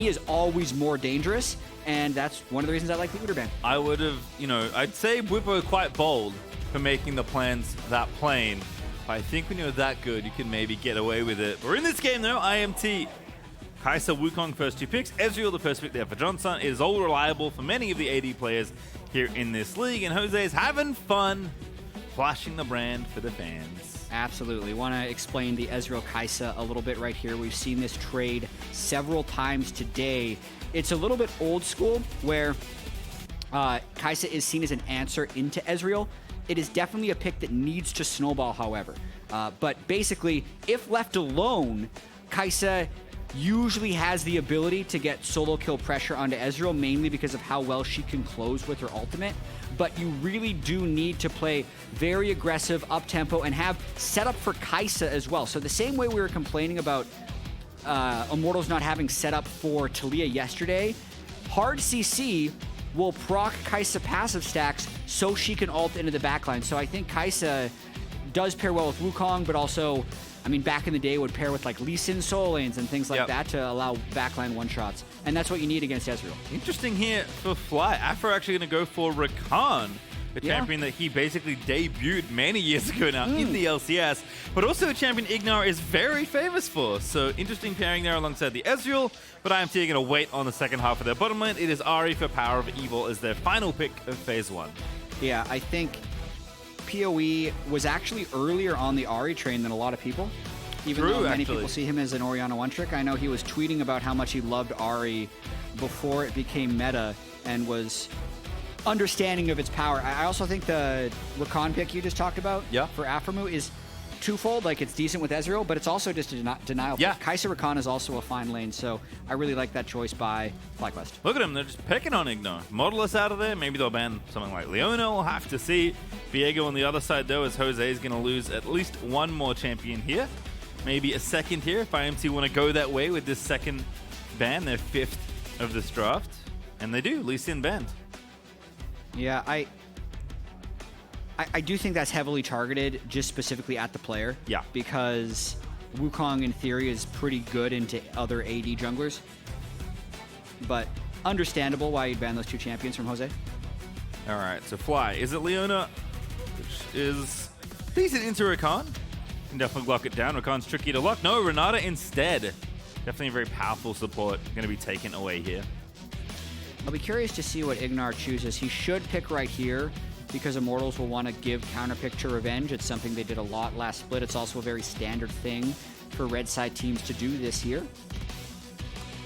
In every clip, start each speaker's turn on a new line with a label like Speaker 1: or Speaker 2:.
Speaker 1: he is always more dangerous, and that's one of the reasons I like the Uter ban.
Speaker 2: I would have, you know, I'd say we were quite bold for making the plans that plain. But I think when you're that good, you can maybe get away with it. We're in this game though, IMT. Kaisa, Wukong, first 2 picks. Ezreal, the first pick there for Johnsun. It is all reliable for many of the AD players here in this league, and Jose is having fun flashing the brand for the fans.
Speaker 1: Absolutely. Want to explain the Ezreal Kaisa a little bit right here. We've seen this trade several times today. It's a little bit old school where Kaisa is seen as an answer into Ezreal. It is definitely a pick that needs to snowball, however. But basically, if left alone, Kaisa usually has the ability to get solo kill pressure onto Ezreal, mainly because of how well she can close with her ultimate. But you really do need to play very aggressive, up-tempo, and have setup for Kaisa as well. So the same way we were complaining about Immortals not having setup for Talia yesterday, hard CC will proc Kaisa passive stacks so she can ult into the backline. So I think Kaisa does pair well with Wukong, but also, I mean, back in the day would pair with like Lee Sin soul lanes and things like that to allow backline one-shots. And that's what you need against Ezreal.
Speaker 2: Interesting here for Fly. Aphro actually going to go for Rakan, the champion that he basically debuted many years ago now in the LCS, but also a champion Ignar is very famous for. So interesting pairing there alongside the Ezreal, but IMT are going to wait on the second half of their bottom lane. It is Ahri for PowerOfEvil as their final pick of Phase 1.
Speaker 1: Yeah, I think PoE was actually earlier on the Ahri train than a lot of people. Even though many people see him as an Orianna one-trick. I know he was tweeting about how much he loved Ahri before it became meta and was understanding of its power. I also think the Rakan pick you just talked about for Aphromoo is twofold. Like, it's decent with Ezreal, but it's also just a denial. Kaisa Rakan is also a fine lane, so I really like that choice by FlyQuest.
Speaker 2: Look at them, they're just picking on Ignar. Modulus out of there, maybe they'll ban something like Leona, we'll have to see. Viego on the other side though, as Jose is going to lose at least one more champion here. Maybe a second here if IMT want to go that way with this second ban, their 5th of this draft. And they do, Lee Sin banned.
Speaker 1: Yeah, I do think that's heavily targeted just specifically at the player.
Speaker 2: Yeah.
Speaker 1: Because Wukong, in theory, is pretty good into other AD junglers. But understandable why you'd ban those 2 champions from Jose.
Speaker 2: All right, so Fly. Is it Leona, which is decent into Rakan? Can definitely lock it down. Rakan's tricky to lock. No, Renata instead. Definitely a very powerful support. Going to be taken away here.
Speaker 1: I'll be curious to see what Ignar chooses. He should pick right here because Immortals will want to give counterpick to Revenge. It's something they did a lot last split. It's also a very standard thing for red side teams to do this year.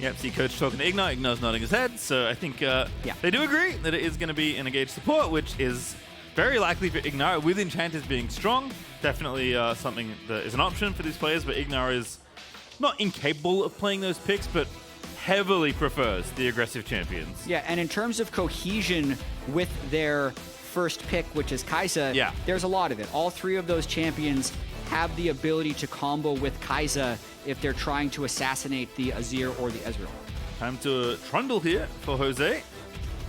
Speaker 2: Yep, see Coach talking to Ignar. Ignar's nodding his head. So I think they do agree that it is going to be an engaged support, which is very likely for Ignar, with Enchanters being strong. Definitely something that is an option for these players, but Ignar is not incapable of playing those picks, but heavily prefers the aggressive champions.
Speaker 1: Yeah, and in terms of cohesion with their first pick, which is Kaisa, there's a lot of it. All 3 of those champions have the ability to combo with Kaisa if they're trying to assassinate the Azir or the Ezreal.
Speaker 2: Time to Trundle here for Jose.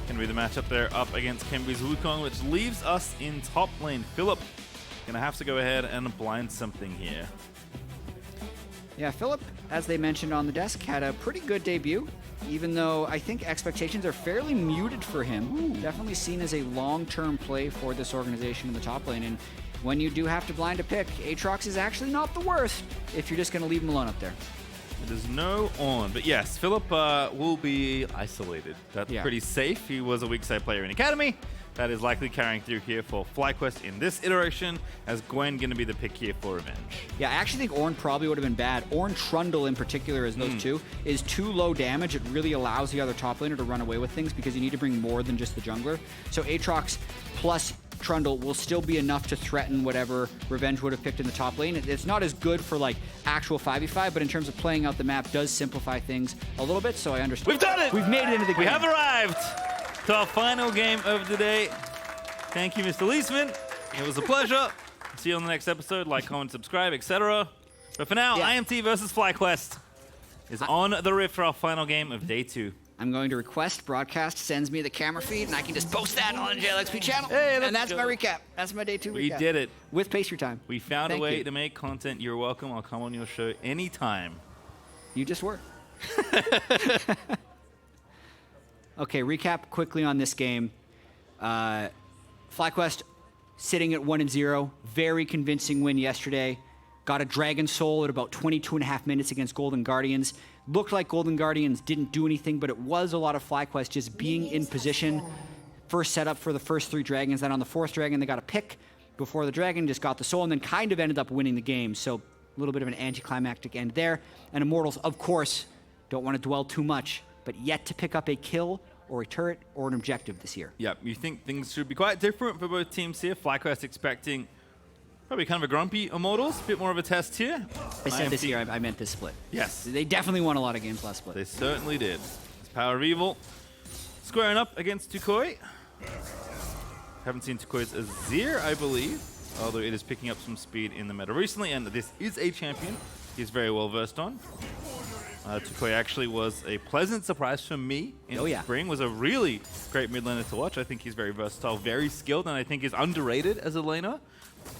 Speaker 2: Going to be the matchup there up against Kenvi's Wukong, which leaves us in top lane. Philip going to have to go ahead and blind something here.
Speaker 1: Yeah, Philip, as they mentioned on the desk, had a pretty good debut, even though I think expectations are fairly muted for him. Definitely seen as a long-term play for this organization in the top lane, and when you do have to blind a pick, Aatrox is actually not the worst if you're just going to leave him alone up there.
Speaker 2: There's no on, but yes, Philip will be isolated. That's pretty safe. He was a weak side player in Academy. That is likely carrying through here for FlyQuest in this iteration, as Gwen going to be the pick here for Revenge.
Speaker 1: Yeah, I actually think Ornn probably would have been bad. Ornn Trundle in particular, as those two, is too low damage. It really allows the other top laner to run away with things because you need to bring more than just the jungler. So Aatrox plus Trundle will still be enough to threaten whatever Revenge would have picked in the top lane. It's not as good for like actual 5v5, but in terms of playing out the map, does simplify things a little bit, so I understand.
Speaker 2: We've done it!
Speaker 1: We've made it into the game.
Speaker 2: We have arrived to our final game of the day. Thank you, Mr. Leesman. It was a pleasure. See you on the next episode. Like, comment, subscribe, etc. But for now, IMT versus FlyQuest is on the rift for our final game of day 2.
Speaker 1: I'm going to request broadcast sends me the camera feed, and I can just post that on the JLXP channel.
Speaker 2: Hey,
Speaker 1: and that's my recap. That's my day 2 recap.
Speaker 2: We did it.
Speaker 1: With pastry time.
Speaker 2: We found a way to make content. You're welcome. I'll come on your show anytime.
Speaker 1: You just were. Okay, recap quickly on this game. FlyQuest sitting at 1-0. Very convincing win yesterday. Got a Dragon Soul at about 22.5 minutes against Golden Guardians. Looked like Golden Guardians didn't do anything, but it was a lot of FlyQuest just being in position. First setup for the first 3 dragons. Then on the 4th dragon, they got a pick before the dragon, just got the soul, and then kind of ended up winning the game. So a little bit of an anticlimactic end there. And Immortals, of course, don't want to dwell too much, but yet to pick up a kill or a turret or an objective this year.
Speaker 2: Yep, you think things should be quite different for both teams here. FlyQuest expecting probably kind of a grumpy Immortals, a bit more of a test here.
Speaker 1: I said this year, I meant this split.
Speaker 2: Yes.
Speaker 1: They definitely won a lot of games last split.
Speaker 2: They certainly did. It's PowerOfEvil squaring up against toucouille. Haven't seen toucouille's Azir, I believe, although it is picking up some speed in the meta recently, and this is a champion he's very well versed on. toucouille actually was a pleasant surprise for me in spring. Was a really great mid laner to watch. I think he's very versatile, very skilled, and I think is underrated as a laner,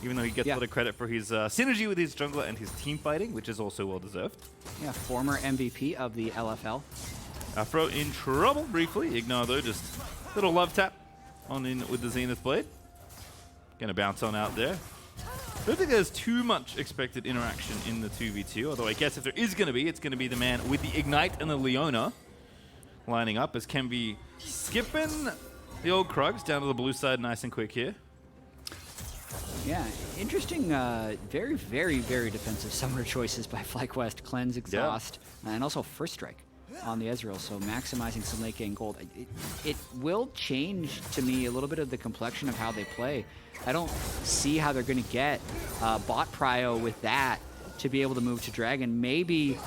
Speaker 2: even though he gets a lot of credit for his synergy with his jungler and his team fighting, which is also well deserved. Yeah,
Speaker 1: former MVP of the LFL.
Speaker 2: Aphro in trouble briefly. Ignar though, just a little love tap on in with the Zenith Blade. Gonna bounce on out there. I don't think there's too much expected interaction in the 2v2, although I guess if there is going to be, it's going to be the man with the Ignite and the Leona lining up as Kenvi skipping the old Krugs down to the blue side nice and quick here.
Speaker 1: Yeah, interesting, very, very, very defensive summoner choices by FlyQuest. Cleanse, Exhaust, and also First Strike on the Ezreal, so maximizing some late game gold. It will change to me a little bit of the complexion of how they play. I don't see how they're going to get bot prio with that to be able to move to Dragon. Maybe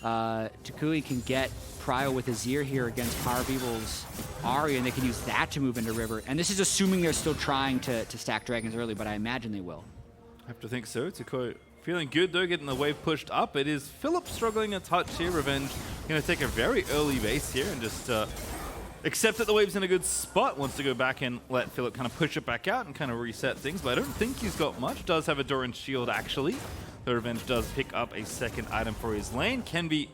Speaker 1: toucouille can get prio with Azir here against PowerOfEvil's Ahri, and they can use that to move into River. And this is assuming they're still trying to stack Dragons early, but I imagine they will.
Speaker 2: I have to think so. toucouille feeling good though, getting the wave pushed up. It is Philip struggling a touch here. Revenge going to take a very early base here and just accept that the wave's in a good spot. Wants to go back and let Philip kind of push it back out and kind of reset things, but I don't think he's got much. Does have a Doran's shield actually. The Revenge does pick up a second item for his lane. Kenvi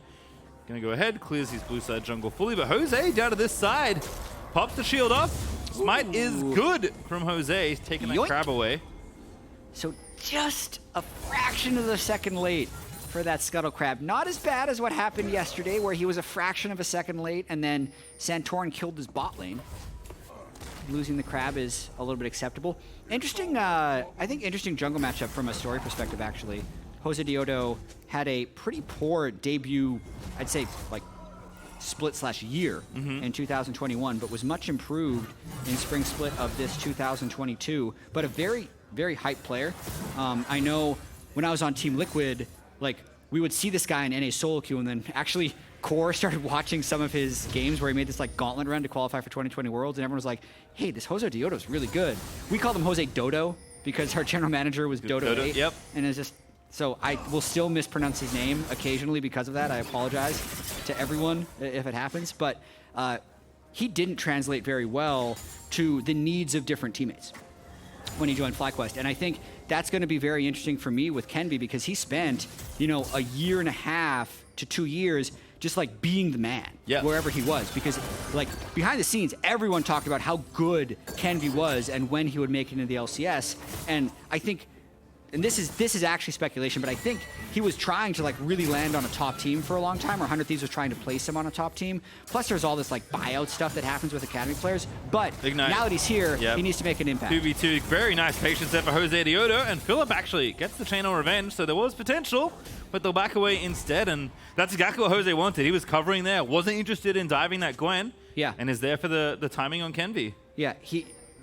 Speaker 2: going to go ahead, clears his blue side jungle fully, but Jose down to this side. Pops the shield off. Smite is good from Jose, taking that crab away.
Speaker 1: So just a fraction of the second late for that Scuttle Crab. Not as bad as what happened yesterday, where he was a fraction of a second late and then Santorin killed his bot lane. Losing the crab is a little bit acceptable. Interesting, I think interesting jungle matchup from a story perspective, actually. JoseDeodo had a pretty poor debut, I'd say, like, split/year in 2021, but was much improved in spring split of this 2022. But a very, very hype player. I know when I was on Team Liquid, like, we would see this guy in NA solo queue, and then actually Core started watching some of his games where he made this like gauntlet run to qualify for 2020 Worlds, and everyone was like, hey, this JoseDeodo is really good. We called him JoseDeodo because our general manager was Dodo 8.
Speaker 2: Yep.
Speaker 1: And it's just, so I will still mispronounce his name occasionally because of that. I apologize to everyone if it happens, but he didn't translate very well to the needs of different teammates when he joined FlyQuest. And I think that's going to be very interesting for me with Kenvi, because he spent, you know, a year and a half to 2 years just like being the man wherever he was, because like behind the scenes, everyone talked about how good Kenvi was and when he would make it into the LCS. And I think, and this is actually speculation, but I think he was trying to like really land on a top team for a long time, or 100 Thieves was trying to place him on a top team. Plus there's all this like buyout stuff that happens with academy players. But
Speaker 2: Ignite.
Speaker 1: Now that he's here, he needs to make an impact.
Speaker 2: 2v2, very nice patience there for JoseDeodo, and Philip actually gets the chain on Revenge, so there was potential, but they'll back away instead, and that's exactly what Jose wanted. He was covering there, wasn't interested in diving that Gwen, and is there for the timing on Kenvi.
Speaker 1: Yeah,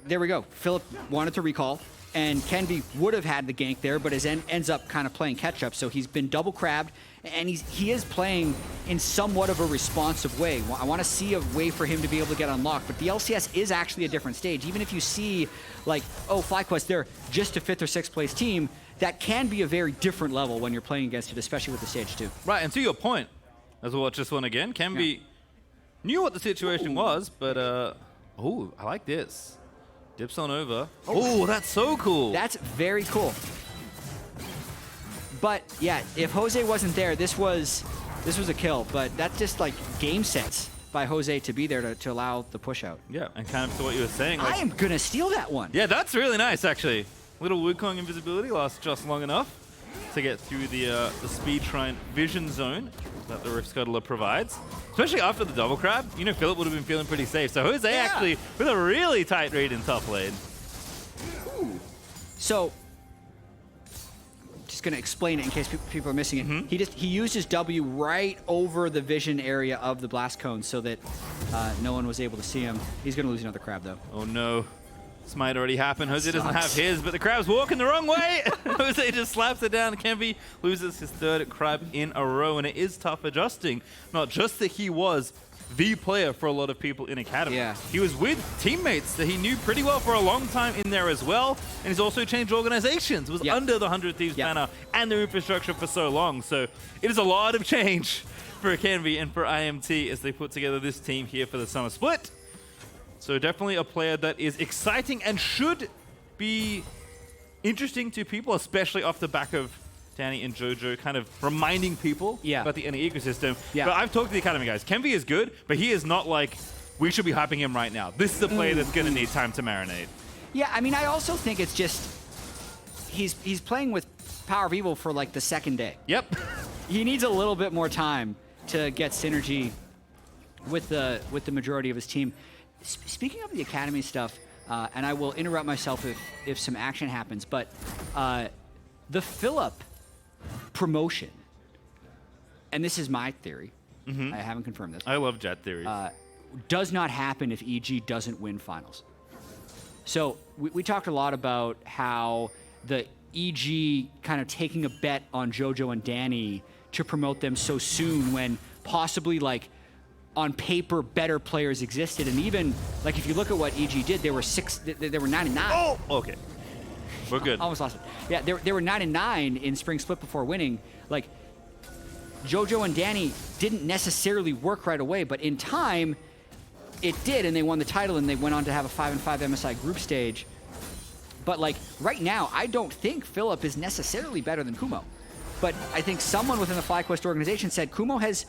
Speaker 1: there we go. Philip wanted to recall, and Kenvi would have had the gank there, but ends up kind of playing catch-up. So he's been double crabbed, and he is playing in somewhat of a responsive way. I want to see a way for him to be able to get unlocked, but the LCS is actually a different stage. Even if you see, like, oh, FlyQuest, they're just a 5th or 6th place team, that can be a very different level when you're playing against it, especially with the stage 2.
Speaker 2: Right, and to your point, as we'll watch this one again, Kenvi knew what the situation was, but, oh, I like this. Dips on over. Oh, that's so cool.
Speaker 1: That's very cool. But yeah, if Jose wasn't there, this was This was a kill, but that's just like game sense by Jose to be there to allow the push out.
Speaker 2: Yeah, and kind of to what you were saying. Like,
Speaker 1: I am going to steal that one.
Speaker 2: Yeah, that's really nice, actually. Little Wukong invisibility lasts just long enough to get through the speed shrine vision zone that the Rift Scuttler provides. Especially after the double crab, you know, Philip would have been feeling pretty safe. So Jose actually with a really tight read in top lane.
Speaker 1: Ooh. So, just going to explain it in case people are missing it. He used his W right over the vision area of the blast cone so that no one was able to see him. He's going to lose another crab though.
Speaker 2: Oh no. This might already happen. Jose doesn't have his, but the crab's walking the wrong way. Jose just slaps it down. Kenvi loses his third crab in a row, and it is tough adjusting. Not just that he was the player for a lot of people in Academy.
Speaker 1: Yeah.
Speaker 2: He was with teammates that he knew pretty well for a long time in there as well, and he's also changed organizations. Was under the 100 Thieves banner and their infrastructure for so long. So it is a lot of change for Kenvi and for IMT as they put together this team here for the summer split. So definitely a player that is exciting and should be interesting to people, especially off the back of Danny and Jojo kind of reminding people about the NA ecosystem. But I've talked to the Academy guys. Kenvi is good, but he is not like, we should be hyping him right now. This is a player that's going to need time to marinate.
Speaker 1: Yeah, I mean, I also think it's just, he's playing with PowerOfEvil for like the second day.
Speaker 2: Yep.
Speaker 1: He needs a little bit more time to get synergy with the majority of his team. Speaking of the Academy stuff, and I will interrupt myself if some action happens, but the Philip promotion, and this is my theory, I haven't confirmed this.
Speaker 2: I love jet theories.
Speaker 1: Does not happen if EG doesn't win finals. So we talked a lot about how the EG kind of taking a bet on Jojo and Danny to promote them so soon when possibly like on paper better players existed, and even like if you look at what EG did, they were 9-9.
Speaker 2: Oh, okay. We're good.
Speaker 1: Almost lost it. Yeah, they were 9-9 in spring split before winning. Like Jojo and Danny didn't necessarily work right away, but in time it did, and they won the title, and they went on to have a 5-5 MSI group stage. But like right now, I don't think Philip is necessarily better than Kumo. But I think someone within the FlyQuest organization said Kumo has,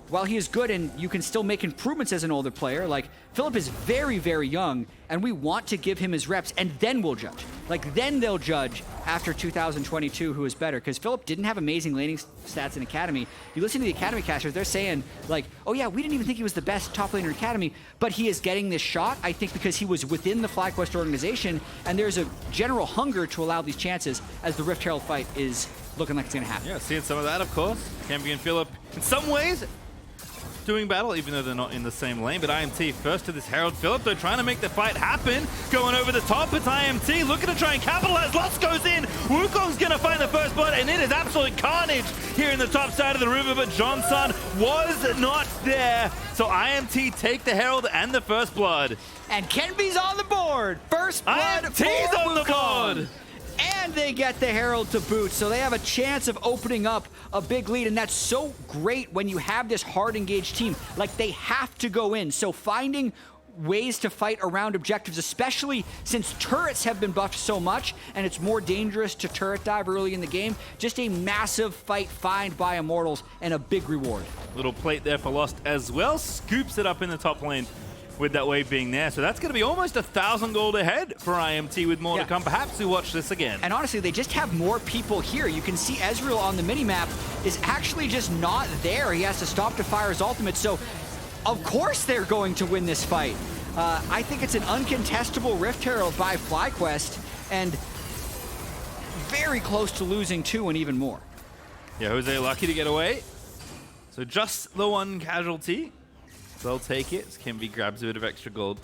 Speaker 1: while he is good and you can still make improvements as an older player, like Philip is very, very young, and we want to give him his reps, and then we'll judge. Like then they'll judge after 2022 who is better, because Philip didn't have amazing laning stats in Academy. You listen to the Academy casters, they're saying like, oh yeah, we didn't even think he was the best top laner in Academy, but he is getting this shot, I think, because he was within the FlyQuest organization, and there's a general hunger to allow these chances as the Rift Herald fight is looking like it's going to happen.
Speaker 2: Yeah, seeing some of that, of course. Kenvi and Philip, in some ways, doing battle, even though they're not in the same lane. But IMT first to this Herald. Philip, though, trying to make the fight happen. Going over the top, it's IMT looking to try and capitalize. Lust goes in. Wukong's going to find the first blood, and it is absolute carnage here in the top side of the river. But Johnsun was not there. So IMT take the Herald and the first blood.
Speaker 1: And Kenvi's on the board. First blood
Speaker 2: IMT's on the board.
Speaker 1: And they get the Herald to boot, so they have a chance of opening up a big lead, and that's so great when you have this hard engaged team. Like, they have to go in, so finding ways to fight around objectives, especially since turrets have been buffed so much, and it's more dangerous to turret dive early in the game. Just a massive fight find by Immortals, and a big reward.
Speaker 2: Little plate there for Lost as well, scoops it up in the top lane with that wave being there. So that's going to be almost 1,000 gold ahead for IMT with more to come. Perhaps we watch this again.
Speaker 1: And honestly, they just have more people here. You can see Ezreal on the minimap is actually just not there. He has to stop to fire his ultimate. So, of course they're going to win this fight. I think it's an uncontestable Rift Herald by FlyQuest, and very close to losing 2 and even more.
Speaker 2: Yeah, Jose lucky to get away. So just the one casualty. They'll take it as Kenvi grabs a bit of extra gold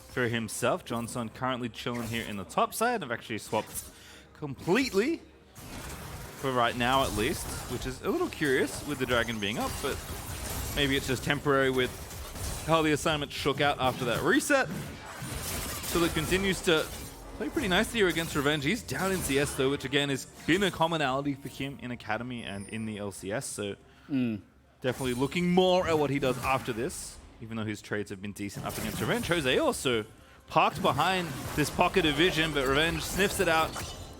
Speaker 2: for himself. Johnsun currently chilling here in the top side. I've actually swapped completely for right now at least, which is a little curious with the dragon being up, but maybe it's just temporary with how the assignment shook out after that reset. So it continues to play pretty nicely here against Revenge. He's down in CS though, which again has been a commonality for him in Academy and in the LCS. So definitely looking more at what he does after this, even though his trades have been decent up against Revenge. Jose also parked behind this pocket of vision, but Revenge sniffs it out,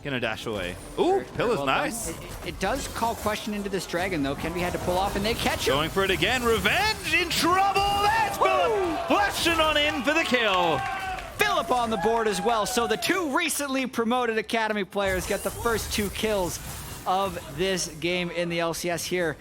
Speaker 2: Gonna dash away. Ooh, Pillar's
Speaker 1: well
Speaker 2: nice.
Speaker 1: It does call question into this dragon, though. Kenvi had to pull off, and they catch him.
Speaker 2: Going for it again. Revenge in trouble. That's Philip flashing on in for the kill.
Speaker 1: Philip on the board as well. So the two recently promoted Academy players get the first 2 kills of this game in the LCS here.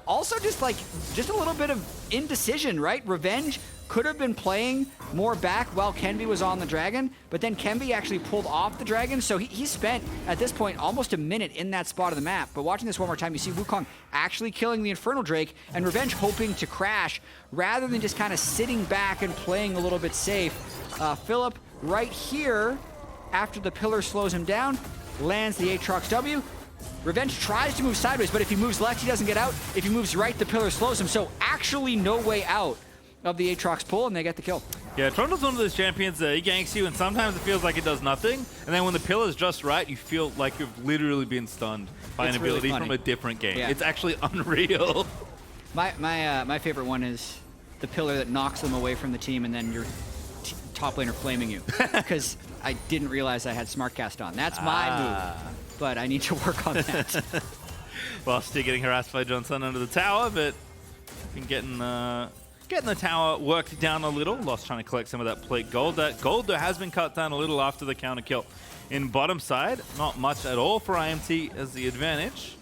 Speaker 1: Also, just a little bit of indecision, right? Revenge could have been playing more back while Kenvi was on the dragon, but then Kenvi actually pulled off the dragon, so he spent, at this point, almost a minute in that spot of the map. But watching this one more time, you see Wukong actually killing the Infernal Drake, and Revenge hoping to crash, rather than just kind of sitting back and playing a little bit safe. Philip, right here, after the pillar slows him down, lands the Aatrox W. Revenge tries to move sideways, but if he moves left, he doesn't get out. If he moves right, the pillar slows him, so actually no way out of the Aatrox pull, and they get the kill.
Speaker 2: Yeah, Trundle's one of those champions that he ganks you, and sometimes it feels like it does nothing, and then when the pillar's just right, you feel like you've literally been stunned by an ability
Speaker 1: really
Speaker 2: from a different game.
Speaker 1: Yeah.
Speaker 2: It's actually unreal.
Speaker 1: My favorite one is the pillar that knocks them away from the team, and then your top laner flaming you, because I didn't realize I had Smartcast on. That's my move, but I need to work on that.
Speaker 2: Well, still getting harassed by Johnsun under the tower, but been getting the tower worked down a little. Lost trying to collect some of that plate gold. That gold, though, has been cut down a little after the counter kill. In bottom side, not much at all for IMT as the advantage.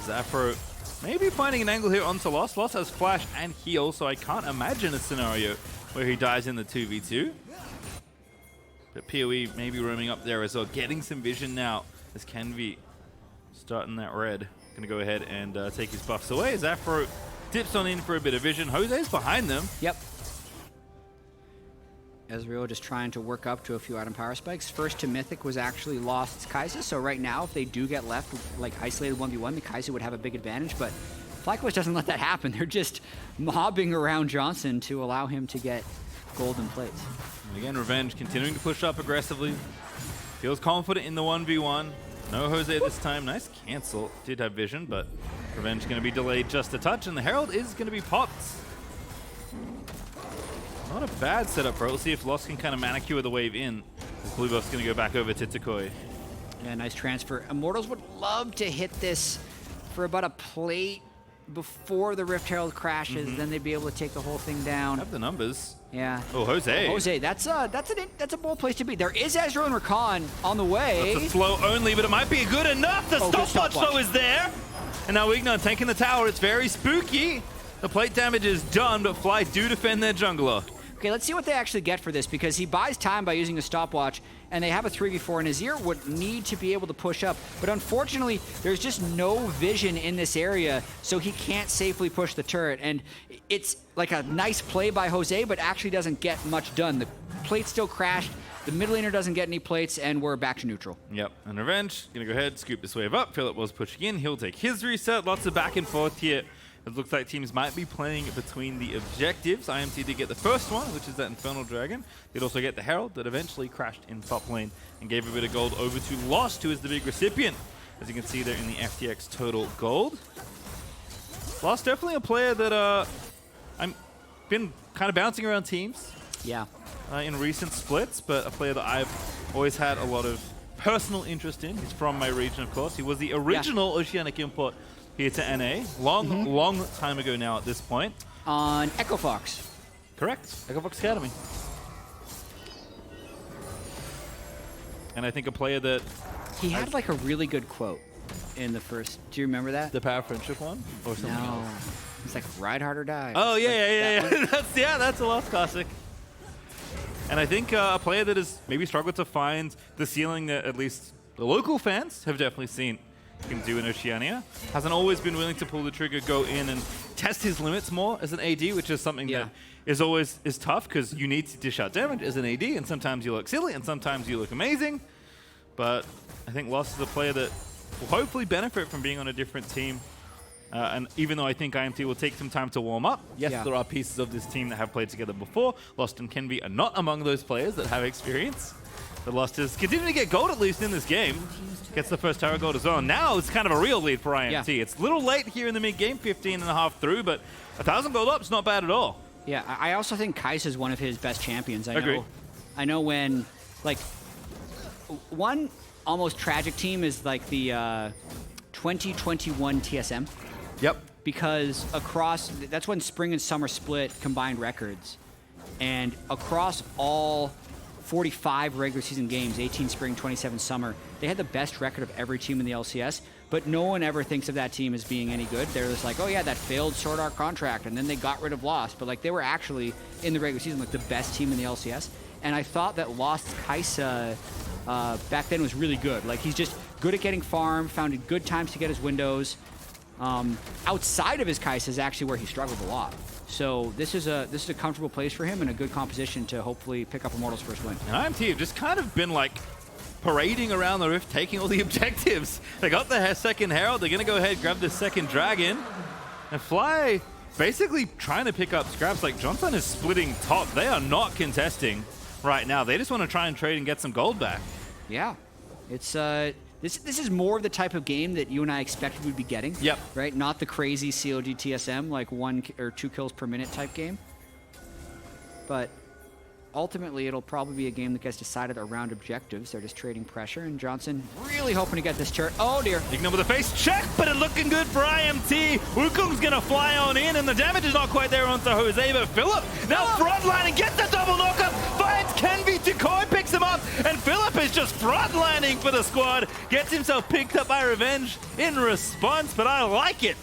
Speaker 2: Aphro maybe finding an angle here onto Lost. Lost has flash and heal, so I can't imagine a scenario where he dies in the 2v2. But PoE maybe roaming up there as well, getting some vision now as Kenvi starting that red. Gonna go ahead and take his buffs away as Aphro dips on in for a bit of vision. Jose's behind them.
Speaker 1: Yep. Ezreal just trying to work up to a few item power spikes. First to Mythic was actually Lost's Kaisa, so right now if they do get left like isolated 1v1, the Kaisa would have a big advantage, but FlyQuest doesn't let that happen. They're just mobbing around Johnsun to allow him to get golden plates.
Speaker 2: And again, Revenge continuing to push up aggressively. Feels confident in the 1v1. No Jose this time. Nice cancel. Did have vision, but Revenge going to be delayed just a touch, and the Herald is going to be popped. Not a bad setup for it. We'll see if Lost can kind of manicure the wave in. Blue buff's going to go back over to toucouille.
Speaker 1: Yeah, nice transfer. Immortals would love to hit this for about a plate before the Rift Herald crashes. Then they'd be able to take the whole thing down.
Speaker 2: Have the numbers.
Speaker 1: Yeah.
Speaker 2: Oh, Jose.
Speaker 1: Oh, Jose, that's a bold place to be. There is Ezreal and Rakan on the way.
Speaker 2: That's a slow only, but it might be good enough. The stopwatch though is there. And now Ignar taking the tower. It's very spooky. The plate damage is done, but Fly do defend their jungler.
Speaker 1: Okay, let's see what they actually get for this, because he buys time by using a stopwatch, and they have a 3v4, and Azir would need to be able to push up. But unfortunately, there's just no vision in this area, so he can't safely push the turret. And it's like a nice play by Jose, but actually doesn't get much done. The plate still crashed, the mid laner doesn't get any plates, and we're back to neutral.
Speaker 2: Yep, and Revenge, gonna go ahead, scoop this wave up. Philip was pushing in, he'll take his reset. Lots of back and forth here. It looks like teams might be playing between the objectives. IMT did get the first one, which is that Infernal Dragon. They'd also get the Herald that eventually crashed in top lane and gave a bit of gold over to Lost, who is the big recipient. As you can see there in the FTX total gold. Lost definitely a player that I'm been kind of bouncing around teams.
Speaker 1: Yeah.
Speaker 2: In recent splits, but a player that I've always had a lot of personal interest in. He's from my region, of course. He was the original Oceanic import here to NA. Long time ago now at this point.
Speaker 1: On Echo Fox.
Speaker 2: Correct. Echo Fox Academy. And I think a player that...
Speaker 1: He had like a really good quote in the first... Do you remember that?
Speaker 2: The Power Friendship one? Or something else?
Speaker 1: It's like Ride Hard or Die.
Speaker 2: Oh, yeah,
Speaker 1: Like
Speaker 2: yeah. That's a Lost classic. And I think a player that has maybe struggled to find the ceiling that at least the local fans have definitely seen can do in Oceania. Hasn't always been willing to pull the trigger, go in and test his limits more as an AD, which is something that is always tough because you need to dish out damage as an AD, and sometimes you look silly and sometimes you look amazing. But I think Lost is a player that will hopefully benefit from being on a different team. And even though I think IMT will take some time to warm up, yes, there are pieces of this team that have played together before. Lost and Kenvi are not among those players that have experience. But Lost is continuing to get gold at least in this game. Gets the first tower gold as well. Now it's kind of a real lead for IMT. Yeah. It's a little late here in the mid-game, 15.5 through, but 1,000 gold up is not bad at all.
Speaker 1: Yeah, I also think Kaisa is one of his best champions.
Speaker 2: Agreed.
Speaker 1: I know when, like, one almost tragic team is like the 2021 TSM.
Speaker 2: Yep.
Speaker 1: Because that's when spring and summer split combined records. And across all 45 regular season games, 18 spring, 27 summer, they had the best record of every team in the LCS, but no one ever thinks of that team as being any good. They're just like, oh yeah, that failed Sword Art contract, and then they got rid of Lost. But like, they were actually, in the regular season, like the best team in the LCS. And I thought that Lost's Kaisa back then was really good. Like, he's just good at getting farm, found good times to get his windows. Outside of his Kaisa is actually where he struggled a lot. So this is a comfortable place for him and a good composition to hopefully pick up Immortals' first win.
Speaker 2: And IMT have just kind of been like parading around the Rift, taking all the objectives. They got the second Herald. They're going to go ahead and grab the second Dragon. And Fly basically trying to pick up scraps. Like, Johnsun is splitting top. They are not contesting right now. They just want to try and trade and get some gold back.
Speaker 1: Yeah. It's this is more of the type of game that you and I expected we'd be getting. Yep. Right? Not the crazy COD TSM, like 1 or 2 kills per minute type game. But ultimately, it'll probably be a game that gets decided around objectives. They're just trading pressure, and Johnsun really hoping to get this turret. Oh dear.
Speaker 2: Ignar with a face check, but it looking good for IMT. Wukong's gonna fly on in, and the damage is not quite there onto Jose, but Philip now frontlining, gets the double knockup, finds Kenvi, toucouille picks him up, and Philip is just frontlining for the squad, gets himself picked up by Revenge in response, but I like it.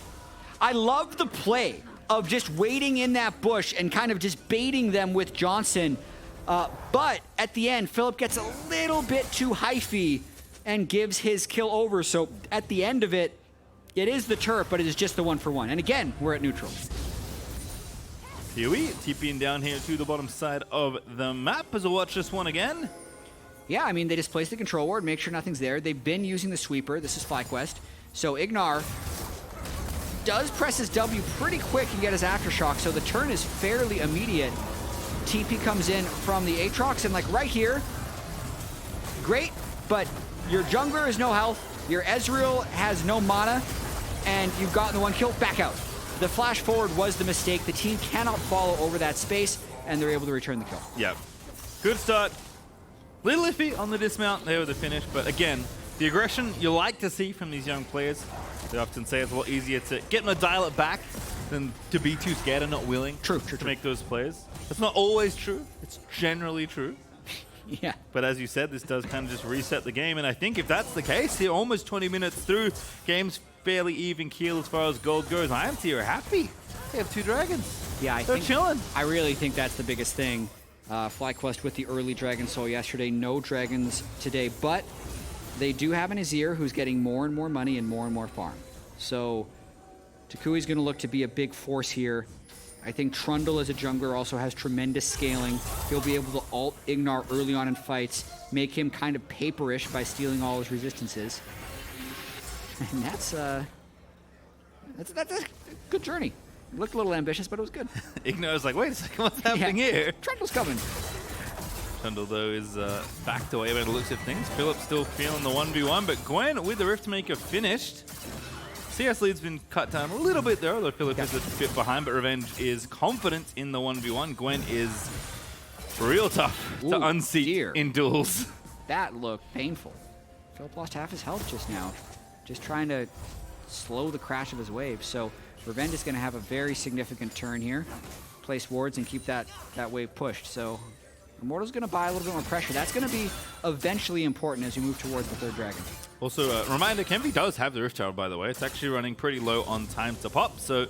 Speaker 1: I love the play of just waiting in that bush and kind of just baiting them with Johnsun. But at the end, Philip gets a little bit too hyphy and gives his kill over. So at the end of it, it is the turret, but it is just the 1-for-1. And again, we're at neutral.
Speaker 2: Huey TPing down here to the bottom side of the map as we watch this one again.
Speaker 1: Yeah, I mean, they just place the control ward, make sure nothing's there. They've been using the sweeper. This is FlyQuest. So Ignar does press his W pretty quick and get his aftershock, so the turn is fairly immediate. TP comes in from the Aatrox, and like right here, great, but your jungler has no health, your Ezreal has no mana, and you've gotten the 1 kill, back out. The flash forward was the mistake. The team cannot follow over that space, and they're able to return the kill.
Speaker 2: Yeah, good start. Little iffy on the dismount there with the finish, but again, the aggression you like to see from these young players. They often say it's a lot easier to get them to dial it back than to be too scared and not willing to make those plays. It's not always true. It's generally true.
Speaker 1: Yeah.
Speaker 2: But as you said, this does kind of just reset the game. And I think if that's the case, here almost 20 minutes through, game's fairly even keel as far as gold goes. IMT are happy. They have 2 dragons.
Speaker 1: Yeah,
Speaker 2: they're chilling.
Speaker 1: I really think that's the biggest thing. FlyQuest with the early Dragon Soul yesterday. No dragons today, but they do have an Azir who's getting more and more money and more farm. So toucouille's going to look to be a big force here. I think Trundle as a jungler also has tremendous scaling. He'll be able to ult Ignar early on in fights, make him kind of paperish by stealing all his resistances. And that's a good journey. It looked a little ambitious, but it was good.
Speaker 2: Ignar's like, wait a second, what's happening here?
Speaker 1: Trundle's coming.
Speaker 2: Trundle, though, is backed away by the looks of things. Philip still feeling the 1v1, but Gwen with the Riftmaker finished. CS lead's been cut down a little bit there, although Philip is a bit behind, but Revenge is confident in the 1v1. Gwen is real tough to unseat in duels.
Speaker 1: That looked painful. Philip lost half his health just now, just trying to slow the crash of his wave. So Revenge is going to have a very significant turn here, place wards and keep that wave pushed. So Immortals going to buy a little bit more pressure. That's going to be eventually important as you move towards the 3rd dragon.
Speaker 2: Also, reminder, Kenvi does have the Rift Herald, by the way. It's actually running pretty low on time to pop, so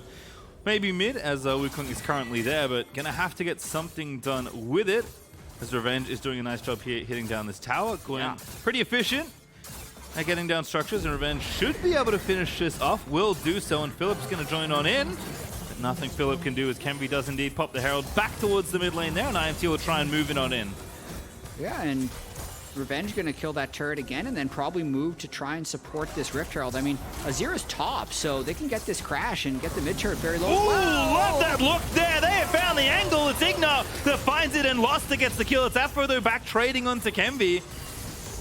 Speaker 2: maybe mid, as Wukong is currently there, but going to have to get something done with it, as Revenge is doing a nice job here hitting down this tower. Going pretty efficient at getting down structures, and Revenge should be able to finish this off. Will do so, and Philip's going to join on in. But nothing Philip can do as Kenvi does indeed pop the Herald back towards the mid lane there, and IMT will try and move it on in.
Speaker 1: Yeah, and Revenge going to kill that turret again and then probably move to try and support this Rift Herald. I mean, Azir is top, so they can get this crash and get the mid turret very low.
Speaker 2: Ooh, love that look there. They have found the angle. It's Ignar that finds it, and Lost that gets the kill. It's Aphromoo though back trading onto Kenvi.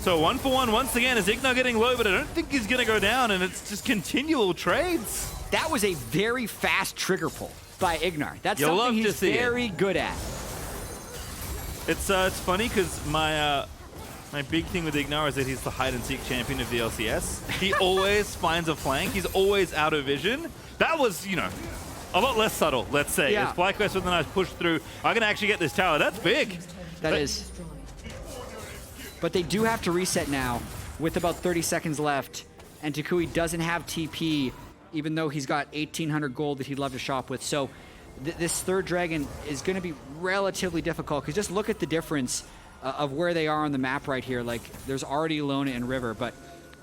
Speaker 2: So 1-for-1 once again as Ignar getting low, but I don't think he's going to go down, and it's just continual trades.
Speaker 1: That was a very fast trigger pull by Ignar. That's something he's very good at.
Speaker 2: It's funny because my My big thing with Ignar is that he's the hide-and-seek champion of the LCS. He always finds a flank. He's always out of vision. That was, you know, a lot less subtle, let's say.
Speaker 1: Yeah.
Speaker 2: As FlyQuest with a nice push through, I can actually get this tower. That's big.
Speaker 1: That is. But they do have to reset now with about 30 seconds left. And toucouille doesn't have TP, even though he's got 1,800 gold that he'd love to shop with. So this third dragon is going to be relatively difficult, because just look at the difference of where they are on the map right here. Like, there's already Leona and River, but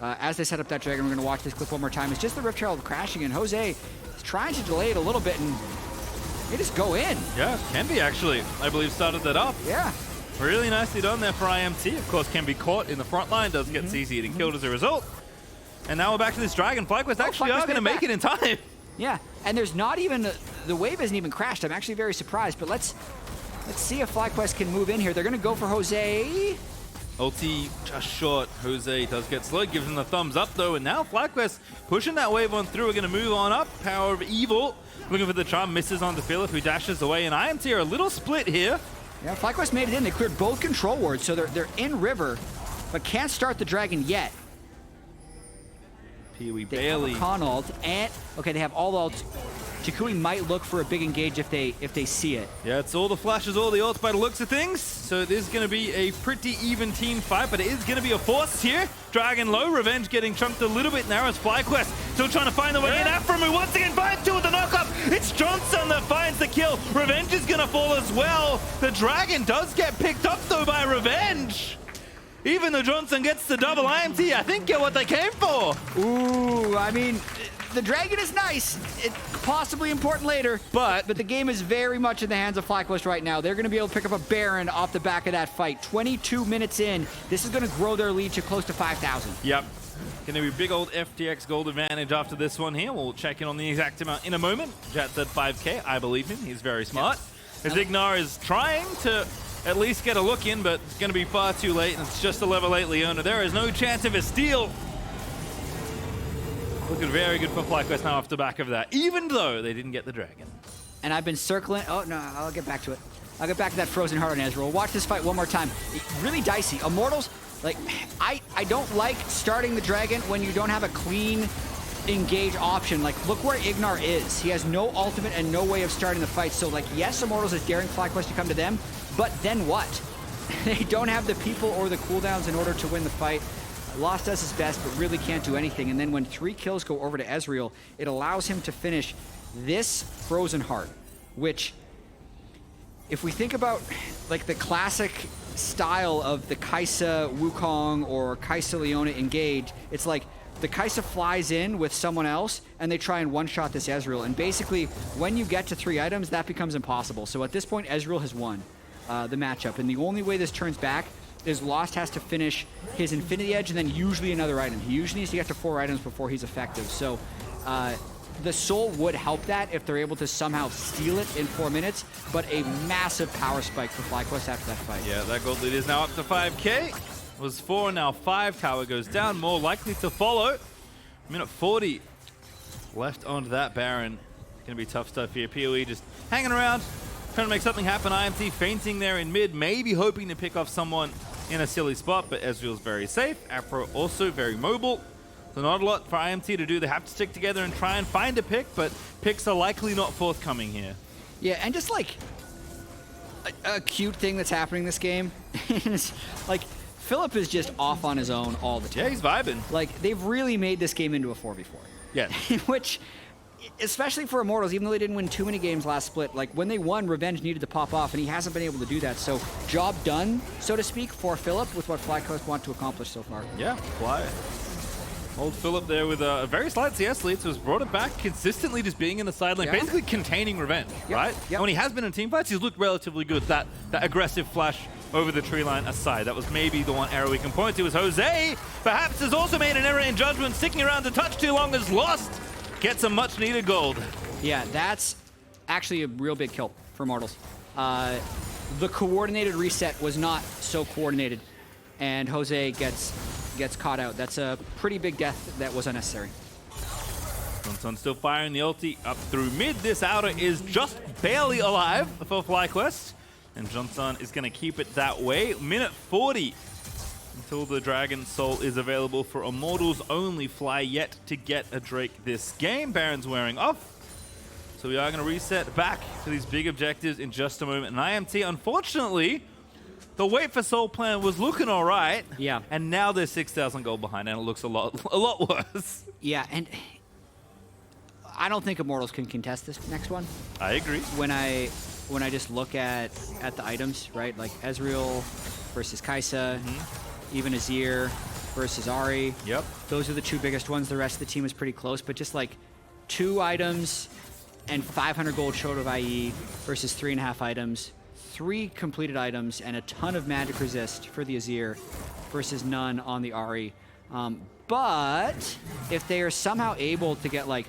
Speaker 1: as they set up that dragon, we're going to watch this clip one more time. It's just the Rift Herald crashing, and Jose is trying to delay it a little bit, and they just go in.
Speaker 2: Yeah, Kenvi actually, I believe, started that up.
Speaker 1: Yeah.
Speaker 2: Really nicely done there for IMT. Of course, can be caught in the front line, does get CC'd and killed as a result. And now we're back to this dragon. FlyQuest actually are going to make it in time.
Speaker 1: Yeah, and there's not even, the wave isn't even crashed. I'm actually very surprised, but let's see if FlyQuest can move in here. They're going to go for Jose.
Speaker 2: Ulti just short. Jose does get slowed, gives him the thumbs up though, and now FlyQuest pushing that wave on through. We're going to move on up. PowerOfEvil looking for the charm, misses onto Philip, who dashes away, and IMT are a little split here. Yeah,
Speaker 1: FlyQuest made it in. They cleared both control wards, so they're in river, but can't start the dragon yet.
Speaker 2: We
Speaker 1: They
Speaker 2: barely.
Speaker 1: have a con ult, and okay, they have all ults. toucouille might look for a big engage if they see it.
Speaker 2: Yeah, it's all the flashes, all the ults by the looks of things. So it is going to be a pretty even team fight, but it is going to be a force here. Dragon low, Revenge getting chunked a little bit now as FlyQuest still trying to find the way in. Aphromoo once again finds two with the knockup. It's Johnsun that finds the kill. Revenge is going to fall as well. The dragon does get picked up though by Revenge. Even though Johnsun gets the double, IMT, I think, get what they came for.
Speaker 1: Ooh, I mean, the dragon is nice. It's possibly important later, but the game is very much in the hands of FlyQuest right now. They're going to be able to pick up a Baron off the back of that fight. 22 minutes in, this is going to grow their lead to close to 5,000.
Speaker 2: Yep. Going to be big old FTX gold advantage after this one here. We'll check in on the exact amount in a moment. Jet said 5K. I believe him. He's very smart. As Ignar is trying to at least get a look in, but it's going to be far too late, and it's just a level 8 Leona. There is no chance of a steal. Looking very good for FlyQuest now off the back of that, even though they didn't get the dragon.
Speaker 1: And I've been circling. Oh, no, I'll get back to it. I'll get back to that frozen heart on Ezreal. Watch this fight one more time. Really dicey. Immortals, like, I don't like starting the dragon when you don't have a clean engage option. Like, look where Ignar is. He has no ultimate and no way of starting the fight. So, like, yes, Immortals is daring FlyQuest to come to them, but then what? They don't have the people or the cooldowns in order to win the fight. Lost does his best, but really can't do anything. And then when 3 kills go over to Ezreal, it allows him to finish this Frozen Heart, which, if we think about like the classic style of the Kaisa Wukong or Kaisa Leona engage, it's like the Kaisa flies in with someone else and they try and one-shot this Ezreal. And basically, when you get to 3 items, that becomes impossible. So at this point, Ezreal has won the matchup. And the only way this turns back is Lost has to finish his Infinity Edge and then usually another item. He usually needs to get to 4 items before he's effective. So the Soul would help that if they're able to somehow steal it in 4 minutes, but a massive power spike for FlyQuest after that fight.
Speaker 2: Yeah, that gold lead is now up to 5K. It was 4, now 5. Tower goes down, more likely to follow. Minute 40 left onto that Baron. Gonna be tough stuff here. PoE just hanging around, trying to make something happen. IMT fainting there in mid, maybe hoping to pick off someone in a silly spot, but Ezreal's very safe. Aphro also very mobile. So not a lot for IMT to do. They have to stick together and try and find a pick, but picks are likely not forthcoming here.
Speaker 1: Yeah, and just like a cute thing that's happening this game is like Philip is just off on his own all the time.
Speaker 2: Yeah, he's vibing.
Speaker 1: Like, they've really made this game into a 4v4.
Speaker 2: Yeah.
Speaker 1: Which, especially for Immortals, even though they didn't win too many games last split, like when they won, Revenge needed to pop off, and he hasn't been able to do that. So, job done, so to speak, for Philip with what FlyQuest want to accomplish so far.
Speaker 2: Yeah, Fly. Old Philip there with a very slight CS lead, so has brought it back consistently, just being in the sideline, basically containing Revenge, right?
Speaker 1: Yep.
Speaker 2: And when he has been in team fights, he's looked relatively good. That aggressive flash over the tree line aside, that was maybe the one error we can point to. As Jose perhaps has also made an error in judgment, sticking around to touch too long, is lost. Gets a much needed gold.
Speaker 1: Yeah, that's actually a real big kill for Immortals. The coordinated reset was not so coordinated, and Jose gets caught out. That's a pretty big death that was unnecessary.
Speaker 2: Johnsun still firing the ulti up through mid. This outer is just barely alive for FlyQuest, and Johnsun is going to keep it that way. Minute 40. until the Dragon Soul is available for Immortals only. Fly yet to get a Drake this game. Baron's wearing off. So we are going to reset back to these big objectives in just a moment. And IMT, unfortunately, the wait for Soul plan was looking all right.
Speaker 1: Yeah.
Speaker 2: And now they're 6,000 gold behind, and it looks a lot worse.
Speaker 1: Yeah, and I don't think Immortals can contest this next one.
Speaker 2: I agree.
Speaker 1: When I just look at the items, right? Like Ezreal versus Kaisa, even Azir versus Ahri.
Speaker 2: Yep.
Speaker 1: Those are the two biggest ones. The rest of the team is pretty close, but just like 2 items and 500 gold short of IE versus 3.5 items, 3 completed items, and a ton of magic resist for the Azir versus none on the Ahri. But if they are somehow able to get like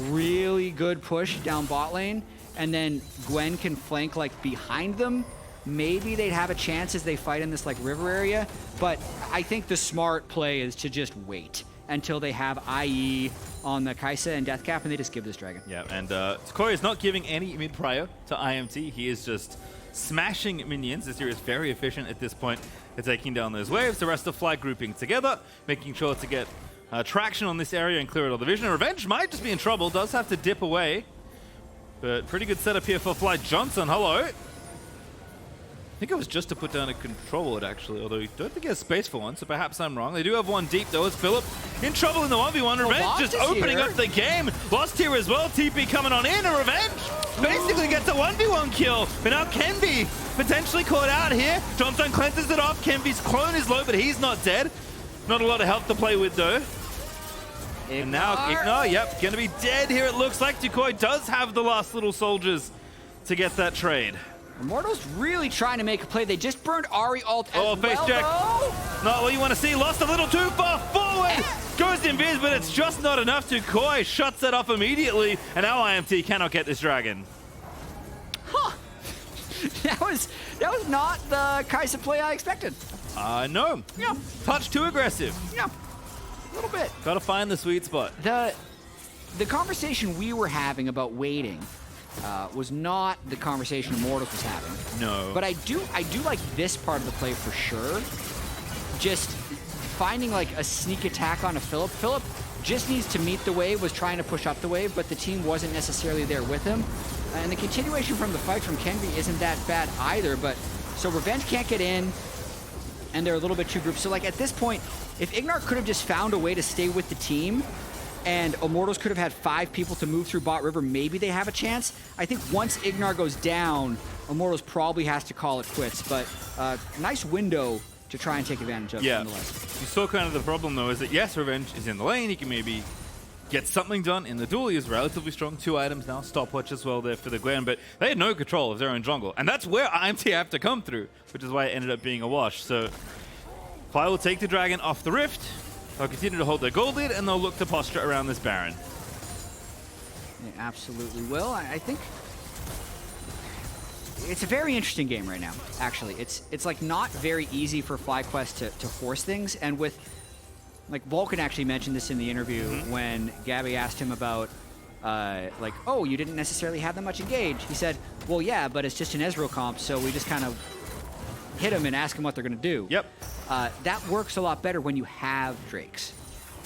Speaker 1: really good push down bot lane, and then Gwen can flank like behind them, maybe they'd have a chance as they fight in this like river area. But I think the smart play is to just wait until they have IE on the Kaisa and Deathcap, and they just give this dragon.
Speaker 2: Yeah, and toucouille is not giving any mid prior to IMT. He is just smashing minions. Azir is very efficient at this point at taking down those waves. The rest of Fly grouping together, making sure to get traction on this area and clear it all the vision. Revenge might just be in trouble, does have to dip away. But pretty good setup here for Fly. Johnsun, hello. I think it was just to put down a control ward, actually, although you don't think he has space for one, so perhaps I'm wrong. They do have one deep, though, as Philip in trouble in the 1v1. Revenge just opening up the game. Lost here as well. TP coming on in, and Revenge basically gets a 1v1 kill. But now Kenvi potentially caught out here. Johnsun cleanses it off. Kenvi's clone is low, but he's not dead. Not a lot of health to play with, though.
Speaker 1: Ignar.
Speaker 2: And now Ignar, yep, gonna be dead here. It looks like toucouille does have the last little soldiers to get that trade.
Speaker 1: Immortals really trying to make a play. They just burned Ahri ult as
Speaker 2: face
Speaker 1: well,
Speaker 2: check.
Speaker 1: though.
Speaker 2: Not what you want to see. Lost a little too far forward. Goes invis, but it's just not enough. toucouille shuts that off immediately, and now IMT cannot get this dragon.
Speaker 1: Huh. That was not the Kaisa play I expected.
Speaker 2: No.
Speaker 1: Yeah.
Speaker 2: Touch too aggressive.
Speaker 1: Yeah. A little bit.
Speaker 2: Gotta find the sweet spot.
Speaker 1: The conversation we were having about waiting was not the conversation Immortals was having.
Speaker 2: No.
Speaker 1: But I do like this part of the play for sure. Just finding like a sneak attack on a Philip. Philip just needs to meet the wave, was trying to push up the wave, but the team wasn't necessarily there with him. And the continuation from the fight from Kenvi isn't that bad either, but so Revenge can't get in, and they're a little bit too grouped. So like at this point, if Ignar could have just found a way to stay with the team, and Immortals could have had 5 people to move through bot river, maybe they have a chance. I think once Ignar goes down, Immortals probably has to call it quits, but nice window to try and take advantage of nonetheless.
Speaker 2: You saw kind of the problem though, is that yes, Revenge is in the lane, he can maybe get something done in the duel. He is relatively strong, 2 items now, stopwatch as well there for the Gwen, but they had no control of their own jungle, and that's where IMT have to come through, which is why it ended up being a wash. So Fly will take the dragon off the rift. They'll continue to hold their gold lead, and they'll look to posture around this Baron.
Speaker 1: They absolutely will. I think it's a very interesting game right now, actually. It's like not very easy for FlyQuest to force things, and with, like Vulcan actually mentioned this in the interview when Gabby asked him about, like, oh, you didn't necessarily have that much engage. He said, well, yeah, but it's just an Ezreal comp, so we just kind of hit them and ask them what they're going to do.
Speaker 2: Yep.
Speaker 1: That works a lot better when you have Drakes.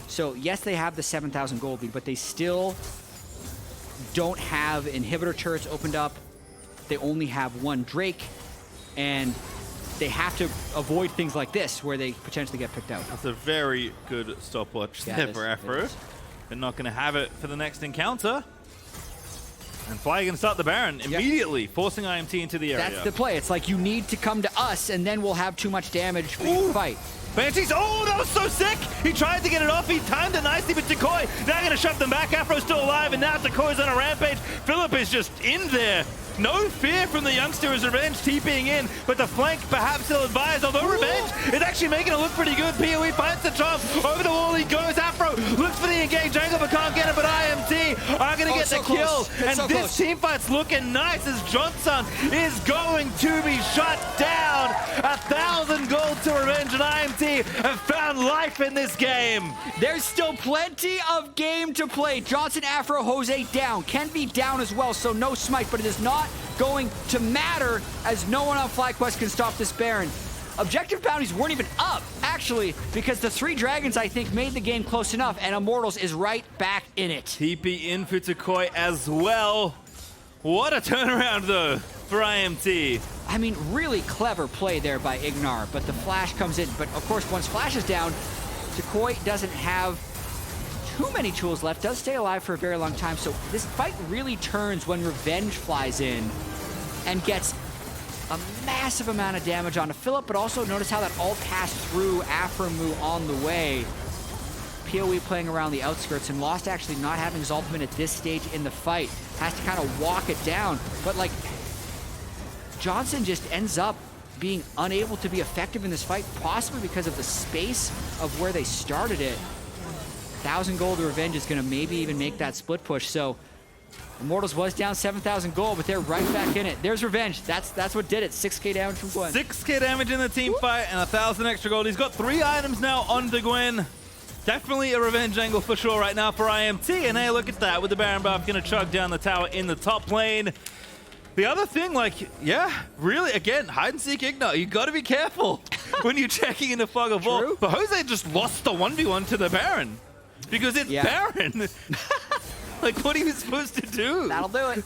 Speaker 1: So yes, they have the 7,000 gold lead, but they still don't have inhibitor turrets opened up. They only have 1 Drake, and they have to avoid things like this where they potentially get picked out.
Speaker 2: That's a very good stopwatch there for Aphro. They're not going to have it for the next encounter. And Fly going to start the Baron immediately, forcing IMT into the area.
Speaker 1: That's the play. It's like you need to come to us, and then we'll have too much damage for you to fight.
Speaker 2: Banshees, oh, that was so sick! He tried to get it off, he timed it nicely, but toucouille now going to shove them back. Afro's still alive, and now toucouille's on a rampage. Philip is just in there. No fear from the youngster as Revenge TPing in, but the flank perhaps ill advised, although Revenge is actually making it look pretty good. PoE finds the chop, over the wall he goes. Afro looks for the engage angle, but can't get it, but IMT are going to get the kill. And this team fight's looking nice as Johnsun is going to be shut down. 1,000 gold to Revenge, and IMT have found life in this game.
Speaker 1: There's still plenty of game to play. Johnsun, Afro, Jose down. Kenvi down as well, so no smite, but it is not going to matter as no one on FlyQuest can stop this Baron. objective bounties weren't even up, actually, because the 3 dragons, I think, made the game close enough, and Immortals is right back in it.
Speaker 2: TP in for toucouille as well. What a turnaround, though, for IMT.
Speaker 1: I mean, really clever play there by Ignar, but the flash comes in. But, of course, once flash is down, toucouille doesn't have too many tools left, does stay alive for a very long time, so this fight really turns when Revenge flies in and gets a massive amount of damage onto Philip, but also notice how that ult passed through Aphromoo on the way. PoE playing around the outskirts, and Lost actually not having his ultimate at this stage in the fight. Has to kind of walk it down, but like, Johnsun just ends up being unable to be effective in this fight, possibly because of the space of where they started it. 1,000 gold Revenge is going to maybe even make that split push. So Immortals was down 7,000 gold, but they're right back in it. There's Revenge. That's what did it. 6k damage from Gwen.
Speaker 2: 6k damage in the team fight and 1,000 extra gold. He's got 3 items now onto Gwen. Definitely a revenge angle for sure right now for IMT. And hey, look at that with the Baron buff going to chug down the tower in the top lane. The other thing, like, yeah, really, again, hide and seek Ignar. You got to be careful when you're checking in the fog of war. But Jose just lost the 1v1 to the Baron. Because it's Baron. Like, what are you supposed to do?
Speaker 1: That'll do it.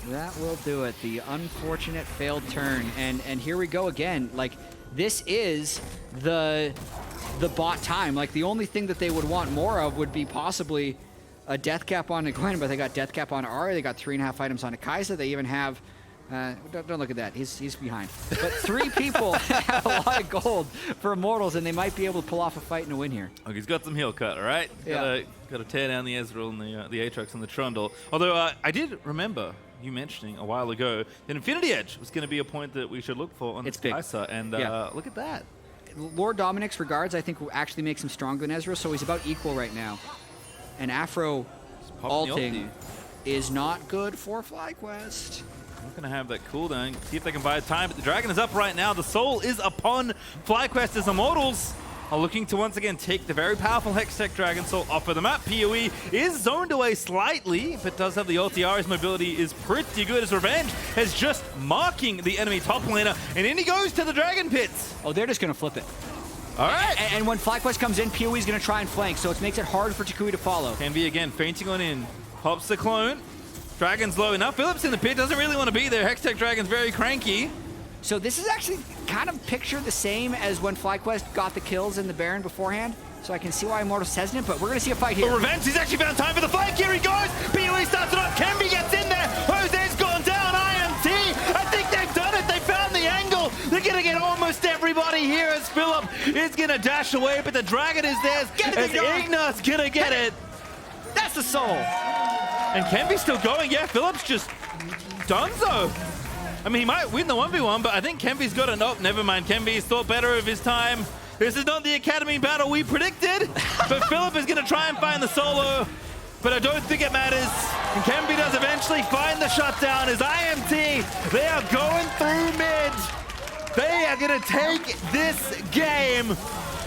Speaker 1: That will do it. The unfortunate failed turn. And here we go again. Like, this is the bot time. Like, the only thing that they would want more of would be possibly a death cap on Gwen, but they got death cap on Ahri. They got 3.5 items on Kaisa. They even have don't look at that. He's behind. But 3 people have a lot of gold for Immortals, and they might be able to pull off a fight and a win here.
Speaker 2: Okay, he's got some heal cut, all right?
Speaker 1: Yeah.
Speaker 2: Got to tear down the Ezreal and the Aatrox and the Trundle. Although I did remember you mentioning a while ago that Infinity Edge was going to be a point that we should look for on this Kaisa, and look at that.
Speaker 1: Lord Dominic's regards, I think, actually makes him stronger than Ezreal, so he's about equal right now. And Afro ulting is not good for FlyQuest.
Speaker 2: Not going to have that cooldown. See if they can buy time, but the dragon is up right now. The soul is upon FlyQuest as Immortals are looking to once again take the very powerful Hextech Dragon Soul off of the map. PoE is zoned away slightly, but does have the ulti. His mobility is pretty good as Revenge is just marking the enemy top laner, and in he goes to the Dragon Pits.
Speaker 1: Oh, they're just going to flip it.
Speaker 2: All right.
Speaker 1: And when FlyQuest comes in, PoE is going to try and flank, so it makes it hard for toucouille to follow.
Speaker 2: Kenvi again fainting on in. Pops the clone. Dragon's low enough. Phillips in the pit doesn't really want to be there. Hextech Dragon's very cranky.
Speaker 1: So this is actually kind of picture the same as when FlyQuest got the kills in the Baron beforehand. So I can see why Immortals hesitant, but we're going to see a fight here.
Speaker 2: But Revenge, he's actually found time for the flank. Here he goes. PoE starts it up. Kenvi gets in there. Jose's gone down. IMT, I think they've done it. They found the angle. They're going to get almost everybody here as Philip is going to dash away, but the dragon is there. As Ignar's going to get it.
Speaker 1: That's the soul.
Speaker 2: And Kenvi's still going. Yeah, Philip's just donezo. I mean, he might win the 1v1, but I think Kenvi's got it. Nope, never mind. Kenvi's thought better of his time. This is not the Academy battle we predicted, but Philip is going to try and find the solo, but I don't think it matters. And Kenvi does eventually find the shutdown as IMT, they are going through mid. They are going to take this game,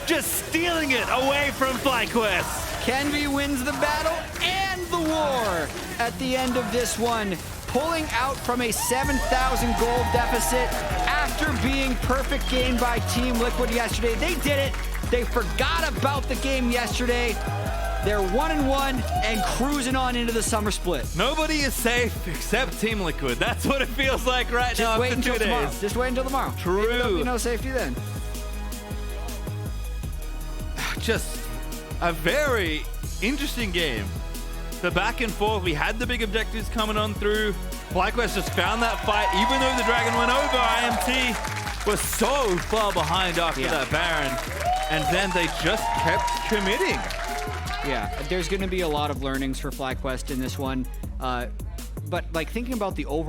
Speaker 2: just stealing it away from FlyQuest.
Speaker 1: Kenvi wins the battle and the war at the end of this one, pulling out from a 7,000 gold deficit after being perfect game by Team Liquid yesterday. They did it. They forgot about the game yesterday. They're 1-1 and cruising on into the summer split.
Speaker 2: Nobody is safe except Team Liquid. That's what it feels like right
Speaker 1: Just
Speaker 2: now
Speaker 1: wait
Speaker 2: after
Speaker 1: until
Speaker 2: 2
Speaker 1: tomorrow.
Speaker 2: days.
Speaker 1: Just wait until tomorrow.
Speaker 2: True.
Speaker 1: Maybe there'll be no safety then.
Speaker 2: Just a very interesting game. The back and forth, we had the big objectives coming on through. FlyQuest just found that fight, even though the dragon went over. IMT was so far behind after that Baron, and then they just kept committing.
Speaker 1: Yeah, there's going to be a lot of learnings for FlyQuest in this one, but like thinking about the overall